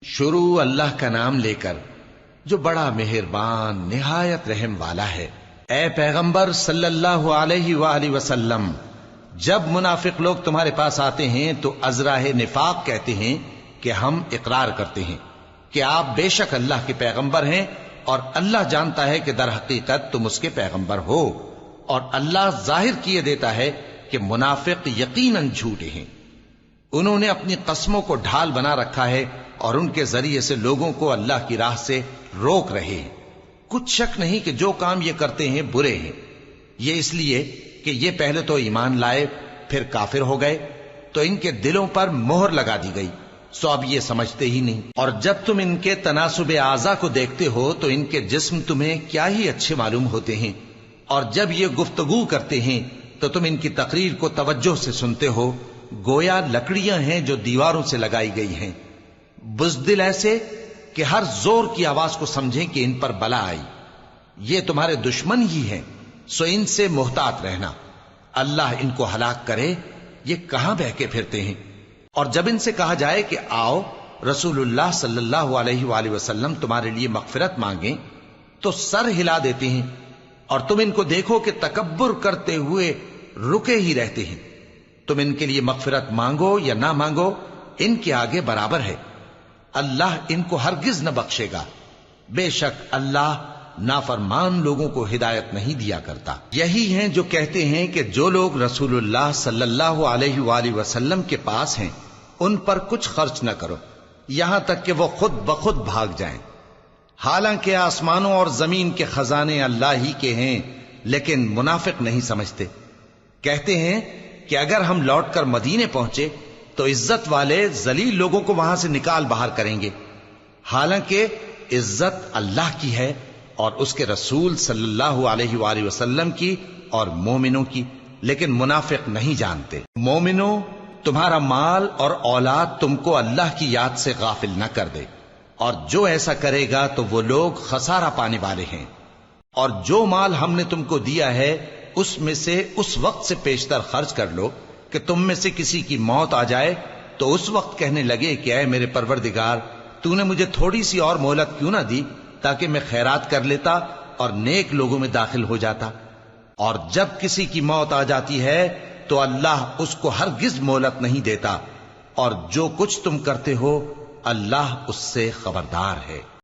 شروع اللہ کا نام لے کر جو بڑا مہربان نہایت رحم والا ہے۔ اے پیغمبر صلی اللہ علیہ وآلہ وسلم، جب منافق لوگ تمہارے پاس آتے ہیں تو ازراہ نفاق کہتے ہیں کہ ہم اقرار کرتے ہیں کہ آپ بے شک اللہ کے پیغمبر ہیں، اور اللہ جانتا ہے کہ در حقیقت تم اس کے پیغمبر ہو، اور اللہ ظاہر کیے دیتا ہے کہ منافق یقیناً جھوٹے ہیں۔ انہوں نے اپنی قسموں کو ڈھال بنا رکھا ہے اور ان کے ذریعے سے لوگوں کو اللہ کی راہ سے روک رہے ہیں۔ کچھ شک نہیں کہ جو کام یہ کرتے ہیں برے ہیں، یہ اس لیے کہ یہ پہلے تو ایمان لائے پھر کافر ہو گئے، تو ان کے دلوں پر مہر لگا دی گئی، سو اب یہ سمجھتے ہی نہیں۔ اور جب تم ان کے تناسب اعضاء کو دیکھتے ہو تو ان کے جسم تمہیں کیا ہی اچھے معلوم ہوتے ہیں، اور جب یہ گفتگو کرتے ہیں تو تم ان کی تقریر کو توجہ سے سنتے ہو، گویا لکڑیاں ہیں جو دیواروں سے لگائی گئی ہیں، بزدل ایسے کہ ہر زور کی آواز کو سمجھیں کہ ان پر بلا آئی۔ یہ تمہارے دشمن ہی ہیں، سو ان سے محتاط رہنا، اللہ ان کو ہلاک کرے، یہ کہاں بہکے پھرتے ہیں۔ اور جب ان سے کہا جائے کہ آؤ رسول اللہ صلی اللہ علیہ وآلہ وسلم تمہارے لیے مغفرت مانگیں، تو سر ہلا دیتے ہیں، اور تم ان کو دیکھو کہ تکبر کرتے ہوئے رکے ہی رہتے ہیں۔ تم ان کے لیے مغفرت مانگو یا نہ مانگو، ان کے آگے برابر ہے، اللہ ان کو ہرگز نہ بخشے گا، بے شک اللہ نافرمان لوگوں کو ہدایت نہیں دیا کرتا۔ یہی ہیں جو کہتے ہیں کہ جو لوگ رسول اللہ صلی اللہ علیہ وآلہ وسلم کے پاس ہیں ان پر کچھ خرچ نہ کرو یہاں تک کہ وہ خود بخود بھاگ جائیں، حالانکہ آسمانوں اور زمین کے خزانے اللہ ہی کے ہیں، لیکن منافق نہیں سمجھتے۔ کہتے ہیں کہ اگر ہم لوٹ کر مدینے پہنچے تو عزت والے ذلیل لوگوں کو وہاں سے نکال باہر کریں گے، حالانکہ عزت اللہ کی ہے اور اس کے رسول صلی اللہ علیہ وآلہ وسلم کی اور مومنوں کی، لیکن منافق نہیں جانتے۔ مومنوں، تمہارا مال اور اولاد تم کو اللہ کی یاد سے غافل نہ کر دے، اور جو ایسا کرے گا تو وہ لوگ خسارہ پانے والے ہیں۔ اور جو مال ہم نے تم کو دیا ہے اس میں سے اس وقت سے پیشتر خرچ کر لو کہ تم میں سے کسی کی موت آ جائے تو اس وقت کہنے لگے کہ اے میرے پروردگار، تو نے مجھے تھوڑی سی اور مہلت کیوں نہ دی تاکہ میں خیرات کر لیتا اور نیک لوگوں میں داخل ہو جاتا۔ اور جب کسی کی موت آ جاتی ہے تو اللہ اس کو ہرگز مہلت نہیں دیتا، اور جو کچھ تم کرتے ہو اللہ اس سے خبردار ہے۔